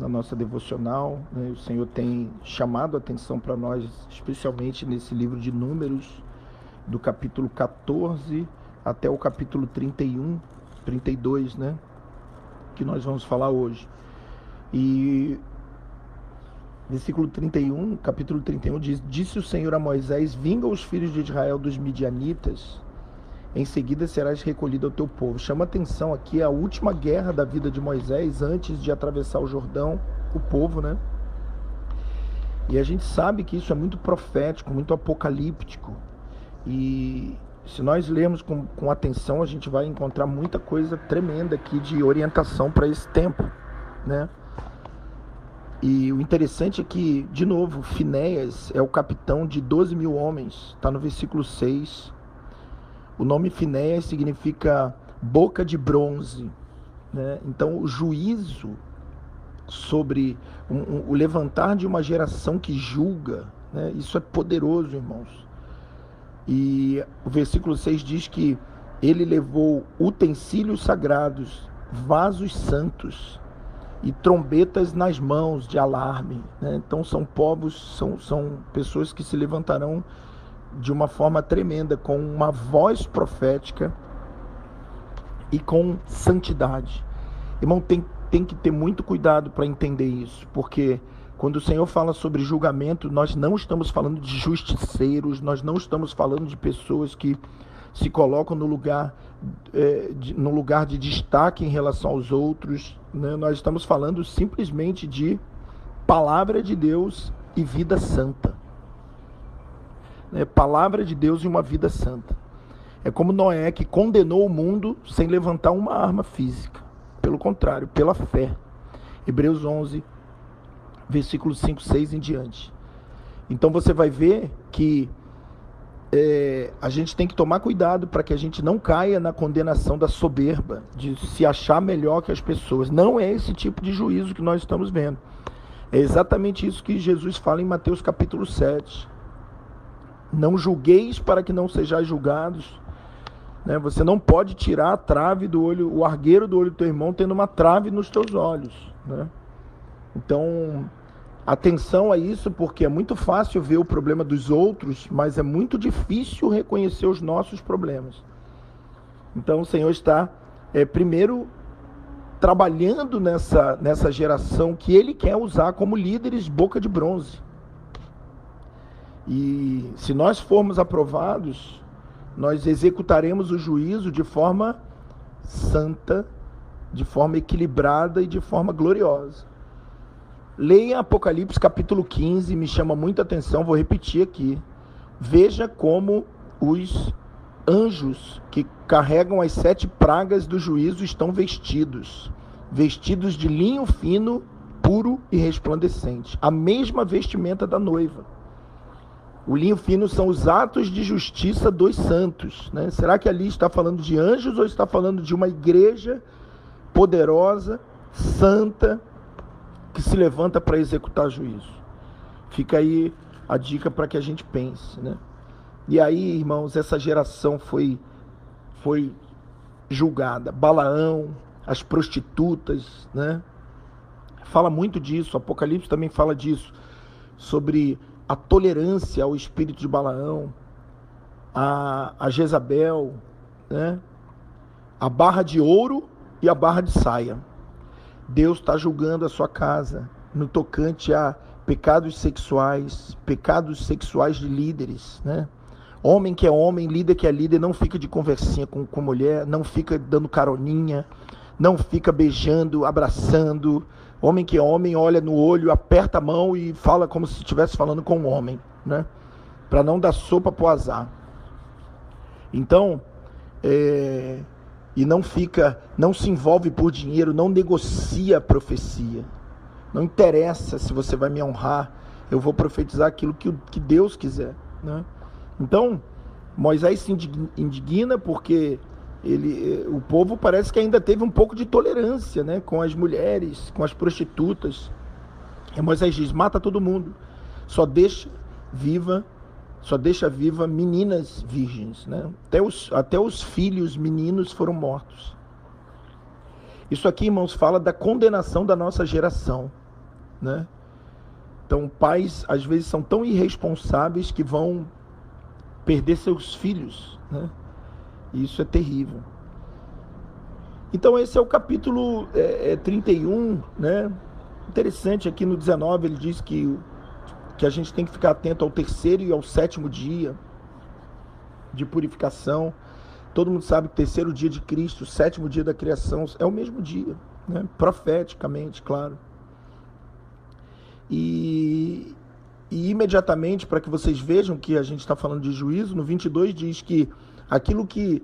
na nossa devocional, né? O Senhor tem chamado a atenção para nós, especialmente nesse livro de Números, do capítulo 14 até o capítulo 31, 32, né? Que nós vamos falar hoje. E versículo 31, capítulo 31 diz: Disse o Senhor a Moisés: vinga os filhos de Israel dos midianitas, em seguida serás recolhido ao teu povo. Chama atenção aqui a última guerra da vida de Moisés antes de atravessar o Jordão, o povo, né? E a gente sabe que isso é muito profético, muito apocalíptico. E se nós lermos com atenção, a gente vai encontrar muita coisa tremenda aqui de orientação para esse tempo, né? E o interessante é que, de novo, Finéias é o capitão de 12 mil homens, está no versículo 6. O nome Finéias significa boca de bronze, né? Então, o juízo sobre o levantar de uma geração que julga, né? Isso é poderoso, irmãos. E o versículo 6 diz que ele levou utensílios sagrados, vasos santos e trombetas nas mãos de alarme, né? Então são povos, são pessoas que se levantarão de uma forma tremenda, com uma voz profética e com santidade. Irmão, tem que ter muito cuidado para entender isso, porque quando o Senhor fala sobre julgamento, nós não estamos falando de justiceiros, nós não estamos falando de pessoas que se colocam no lugar de destaque em relação aos outros, né? Nós estamos falando simplesmente de palavra de Deus e vida santa, né? Palavra de Deus e uma vida santa. É como Noé, que condenou o mundo sem levantar uma arma física. Pelo contrário, pela fé. Hebreus 11, versículos 5, 6 em diante. Então você vai ver que a gente tem que tomar cuidado para que a gente não caia na condenação da soberba, de se achar melhor que as pessoas. Não é esse tipo de juízo que nós estamos vendo. É exatamente isso que Jesus fala em Mateus capítulo 7. Não julgueis para que não sejais julgados, né? Você não pode tirar a trave do olho, o argueiro do olho do teu irmão, tendo uma trave nos teus olhos, né? Então, atenção a isso, porque é muito fácil ver o problema dos outros, mas é muito difícil reconhecer os nossos problemas. Então o Senhor está, primeiro, trabalhando nessa geração que Ele quer usar como líderes boca de bronze. E se nós formos aprovados, nós executaremos o juízo de forma santa, de forma equilibrada e de forma gloriosa. Leia Apocalipse capítulo 15, me chama muita atenção, vou repetir aqui. Veja como os anjos que carregam as 7 pragas do juízo estão vestidos de linho fino, puro e resplandecente. A mesma vestimenta da noiva. O linho fino são os atos de justiça dos santos, né? Será que ali está falando de anjos ou está falando de uma igreja poderosa, santa, que se levanta para executar juízo? Fica aí a dica para que a gente pense, né? E aí, irmãos, essa geração foi julgada. Balaão, as prostitutas, né? Fala muito disso, Apocalipse também fala disso, sobre a tolerância ao espírito de Balaão, a Jezabel, né? A barra de ouro e a barra de saia. Deus está julgando a sua casa no tocante a pecados sexuais de líderes, né? Homem que é homem, líder que é líder, não fica de conversinha com mulher, não fica dando caroninha, não fica beijando, abraçando. Homem que é homem, olha no olho, aperta a mão e fala como se estivesse falando com um homem, né? Para não dar sopa pro azar. Então, e não se envolve por dinheiro, não negocia a profecia. Não interessa se você vai me honrar, eu vou profetizar aquilo que Deus quiser, né? Então, Moisés se indigna porque o povo parece que ainda teve um pouco de tolerância, né, com as mulheres, com as prostitutas. E Moisés diz: mata todo mundo, só deixa viva meninas virgens, né? Até os filhos meninos foram mortos. Isso aqui, irmãos, fala da condenação da nossa geração. né? Então, pais, às vezes, são tão irresponsáveis que vão perder seus filhos, né? E isso é terrível. Então, esse é o capítulo 31, né? Interessante, aqui no 19 ele diz que a gente tem que ficar atento ao terceiro e ao sétimo dia de purificação. Todo mundo sabe que o terceiro dia de Cristo, o sétimo dia da criação, é o mesmo dia, né? Profeticamente, claro. E imediatamente, para que vocês vejam que a gente está falando de juízo, no 22 diz que aquilo que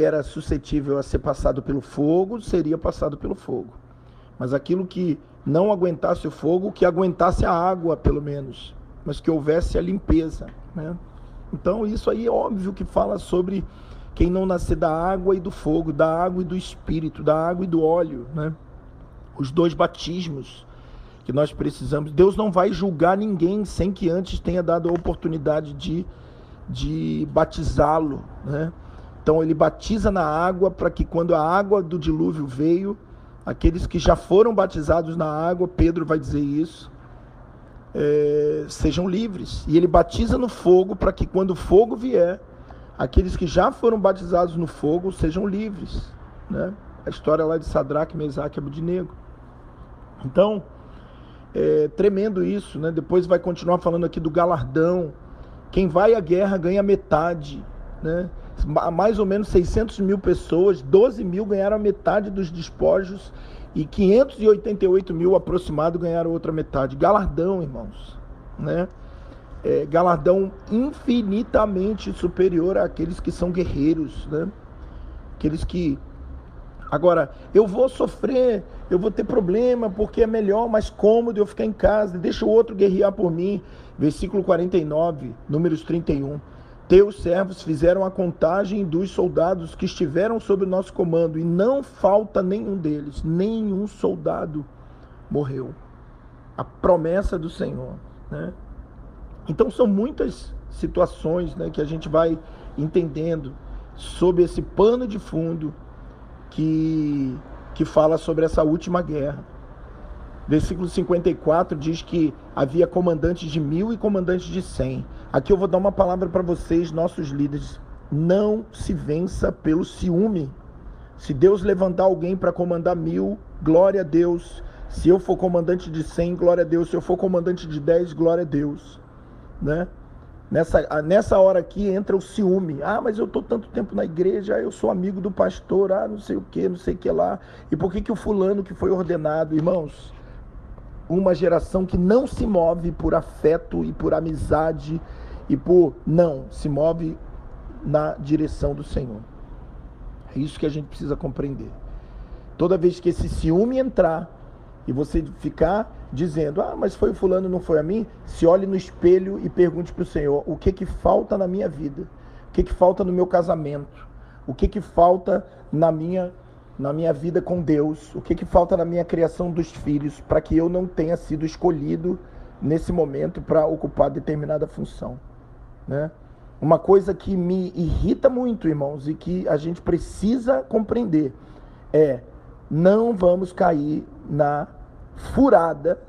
era suscetível a ser passado pelo fogo, seria passado pelo fogo. Mas aquilo que não aguentasse o fogo, que aguentasse a água, pelo menos, mas que houvesse a limpeza, né? Então, isso aí é óbvio que fala sobre quem não nascer da água e do fogo, da água e do Espírito, da água e do óleo, né? Os dois batismos que nós precisamos. Deus não vai julgar ninguém sem que antes tenha dado a oportunidade de batizá-lo, né? Então ele batiza na água para que quando a água do dilúvio veio, aqueles que já foram batizados na água, Pedro vai dizer isso, sejam livres. E ele batiza no fogo para que quando o fogo vier, aqueles que já foram batizados no fogo sejam livres, né? A história lá de Sadraque, Mesaque e Abednego. Então, tremendo isso, né? Depois vai continuar falando aqui do galardão. Quem vai à guerra ganha metade, né? Mais ou menos 600 mil pessoas, 12 mil ganharam a metade dos despojos e 588 mil aproximado ganharam outra metade. Galardão, irmãos, né? Galardão infinitamente superior àqueles que são guerreiros, né? Aqueles que... Agora, eu vou sofrer, eu vou ter problema, porque é melhor, mais cômodo eu ficar em casa, deixa o outro guerrear por mim. Versículo 49, Números 31. Teus servos fizeram a contagem dos soldados que estiveram sob o nosso comando, e não falta nenhum deles, nenhum soldado morreu. A promessa do Senhor, né? Então são muitas situações, né, que a gente vai entendendo sob esse pano de fundo que fala sobre essa última guerra. Versículo 54 diz que havia comandantes de 1000 e comandantes de 100. Aqui eu vou dar uma palavra para vocês, nossos líderes. Não se vença pelo ciúme. Se Deus levantar alguém para comandar 1000, glória a Deus. Se eu for comandante de 100, glória a Deus. Se eu for comandante de 10, glória a Deus, né? Nessa hora aqui entra o ciúme. Ah, mas eu estou tanto tempo na igreja, eu sou amigo do pastor, não sei o que, não sei o que lá. E por que o fulano que foi ordenado? Irmãos, uma geração que não se move por afeto e por amizade e não, se move na direção do Senhor. É isso que a gente precisa compreender. Toda vez que esse ciúme entrar e você ficar dizendo, mas foi o fulano, não foi a mim, se olhe no espelho e pergunte para o Senhor, o que falta na minha vida? O que falta no meu casamento? O que falta na minha vida com Deus? O que falta na minha criação dos filhos, para que eu não tenha sido escolhido nesse momento para ocupar determinada função, né? Uma coisa que me irrita muito, irmãos, e que a gente precisa compreender não vamos cair na furada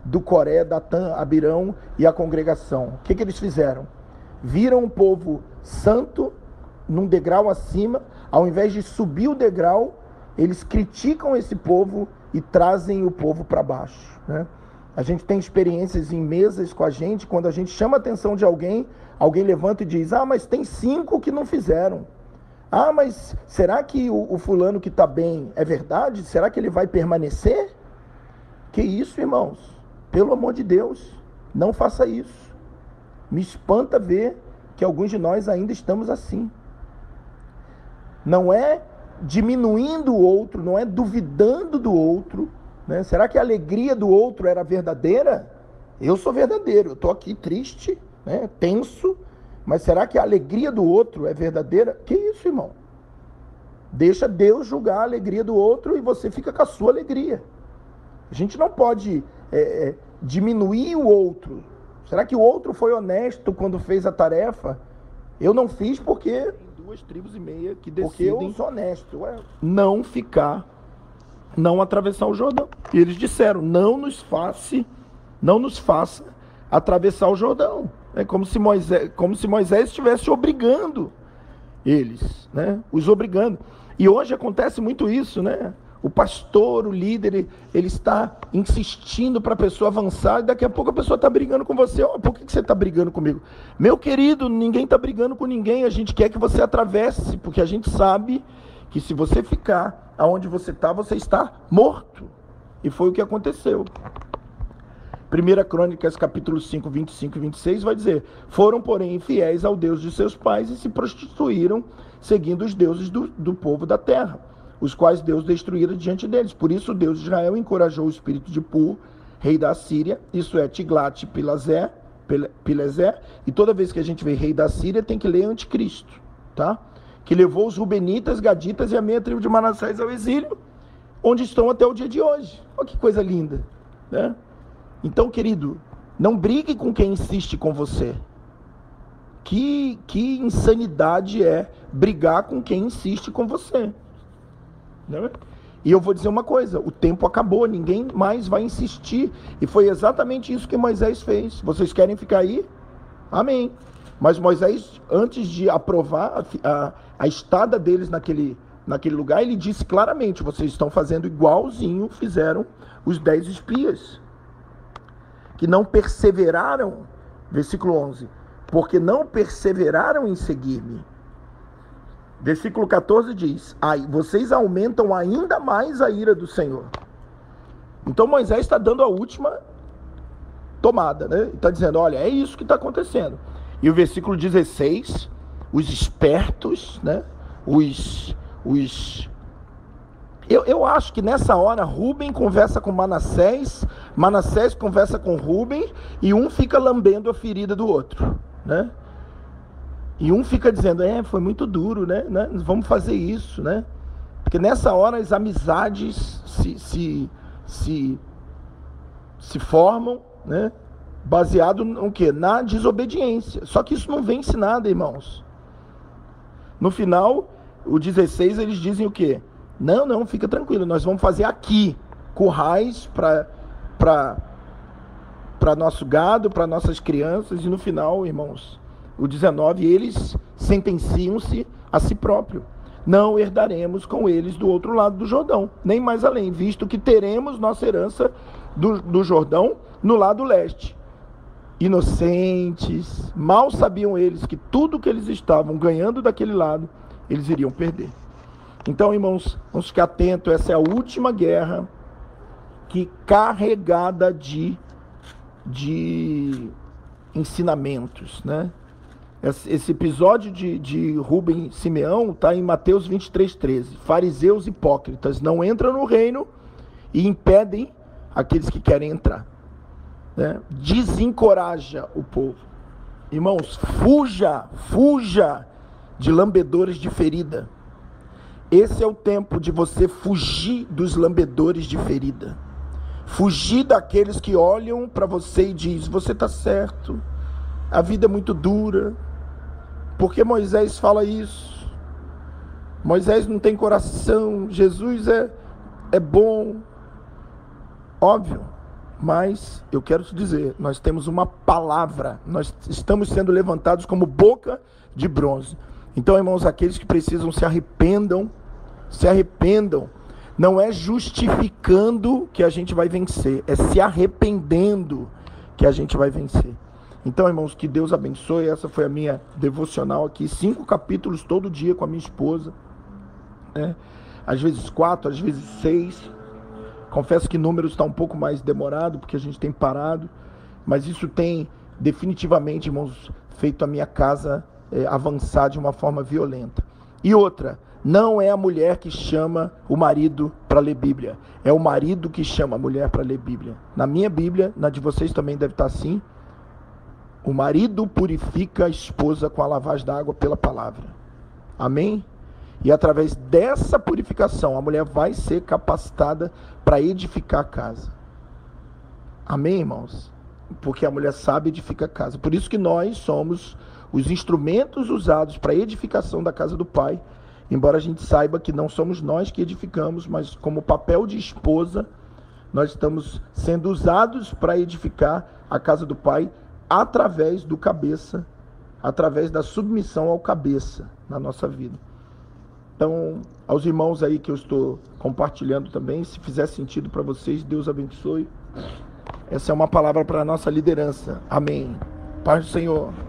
do Coré, Datã, Abirão e a congregação. O que eles fizeram? Viram um povo santo num degrau acima, ao invés de subir o degrau, eles criticam esse povo e trazem o povo para baixo, né? A gente tem experiências em mesas com a gente, quando a gente chama a atenção de alguém levanta e diz, mas tem 5 que não fizeram. Mas será que o fulano que está bem é verdade? Será que ele vai permanecer? Que isso, irmãos? Pelo amor de Deus, não faça isso. Me espanta ver que alguns de nós ainda estamos assim. Não é diminuindo o outro, não é duvidando do outro, né? Será que a alegria do outro era verdadeira? Eu sou verdadeiro, eu estou aqui triste, né, tenso, mas será que a alegria do outro é verdadeira? Que isso, irmão? Deixa Deus julgar a alegria do outro e você fica com a sua alegria. A gente não pode diminuir o outro. Será que o outro foi honesto quando fez a tarefa? Eu não fiz porque... Tem 2,5 tribos que decidem, porque eu sou honesto. Não ficar não atravessar o Jordão. E eles disseram, não nos faça atravessar o Jordão. É como se Moisés estivesse obrigando eles, né? Os obrigando. E hoje acontece muito isso, né? O pastor, o líder, ele está insistindo para a pessoa avançar, e daqui a pouco a pessoa está brigando com você. Oh, por que você está brigando comigo? Meu querido, ninguém está brigando com ninguém, a gente quer que você atravesse, porque a gente sabe que se você ficar aonde você está morto. E foi o que aconteceu. 1 Crônicas, capítulo 5, 25 e 26, vai dizer, foram, porém, infiéis ao Deus de seus pais e se prostituíram, seguindo os deuses do povo da terra, os quais Deus destruíra diante deles. Por isso, Deus de Israel encorajou o espírito de Pul, rei da Síria, isso é, Tiglat-Pileser, e toda vez que a gente vê rei da Síria, tem que ler anticristo, tá? Que levou os Rubenitas, Gaditas e a meia tribo de Manassés ao exílio, onde estão até o dia de hoje. Olha que coisa linda, né? Então, querido, não brigue com quem insiste com você. Que insanidade é brigar com quem insiste com você, né? E eu vou dizer uma coisa, o tempo acabou, ninguém mais vai insistir. E foi exatamente isso que Moisés fez. Vocês querem ficar aí? Amém. Mas Moisés, antes de aprovar a estada deles naquele lugar, ele disse claramente, vocês estão fazendo igualzinho fizeram os 10 espias, que não perseveraram, versículo 11, porque não perseveraram em seguir-me. Versículo 14 diz, vocês aumentam ainda mais a ira do Senhor. Então Moisés está dando a última tomada, né? Está dizendo, olha, é isso que está acontecendo. E o versículo 16, os espertos, né? Eu acho que nessa hora Rúben conversa com Manassés, Manassés conversa com Rúben, e um fica lambendo a ferida do outro, né? E um fica dizendo, foi muito duro, né? Vamos fazer isso, né? Porque nessa hora as amizades se formam, né? Baseado no quê? Na desobediência. Só que isso não vence nada, irmãos. No final, o 16, eles dizem o quê? Não, fica tranquilo, nós vamos fazer aqui currais para nosso gado, para nossas crianças, e no final, irmãos, o 19, eles sentenciam-se a si próprio. Não herdaremos com eles do outro lado do Jordão, nem mais além, visto que teremos nossa herança do Jordão no lado leste. Inocentes, mal sabiam eles que tudo que eles estavam ganhando daquele lado, eles iriam perder. Então, irmãos, vamos ficar atentos, essa é a última guerra que carregada de ensinamentos, né? Esse episódio de Rúben e Simeão está em Mateus 23:13. Fariseus hipócritas não entram no reino e impedem aqueles que querem entrar, né? Desencoraja o povo. Irmãos, fuja de lambedores de ferida. Esse é o tempo de você fugir dos lambedores de ferida. Fugir daqueles que olham para você e dizem, você está certo, a vida é muito dura. Porque Moisés fala isso? Moisés não tem coração, Jesus é bom. Óbvio, mas eu quero te dizer, nós temos uma palavra, nós estamos sendo levantados como boca de bronze. Então, irmãos, aqueles que precisam se arrependam. Não é justificando que a gente vai vencer, é se arrependendo que a gente vai vencer. Então, irmãos, que Deus abençoe. Essa foi a minha devocional aqui, 5 capítulos todo dia com a minha esposa, né? Às vezes 4, às vezes 6. Confesso que números está um pouco mais demorado, porque a gente tem parado, mas isso tem definitivamente, irmãos, feito a minha casa avançar de uma forma violenta. E outra, não é a mulher que chama o marido para ler Bíblia, é o marido que chama a mulher para ler Bíblia. Na minha Bíblia, na de vocês também deve estar assim, o marido purifica a esposa com a lavagem da água pela palavra. Amém? E através dessa purificação, a mulher vai ser capacitada para edificar a casa. Amém, irmãos? Porque a mulher sabe edificar a casa. Por isso que nós somos os instrumentos usados para a edificação da casa do Pai. embora a gente saiba que não somos nós que edificamos, mas como papel de esposa, nós estamos sendo usados para edificar a casa do Pai através do cabeça, através da submissão ao cabeça na nossa vida. Então, aos irmãos aí que eu estou compartilhando também, se fizer sentido para vocês, Deus abençoe. Essa é uma palavra para a nossa liderança. Amém. Paz do Senhor.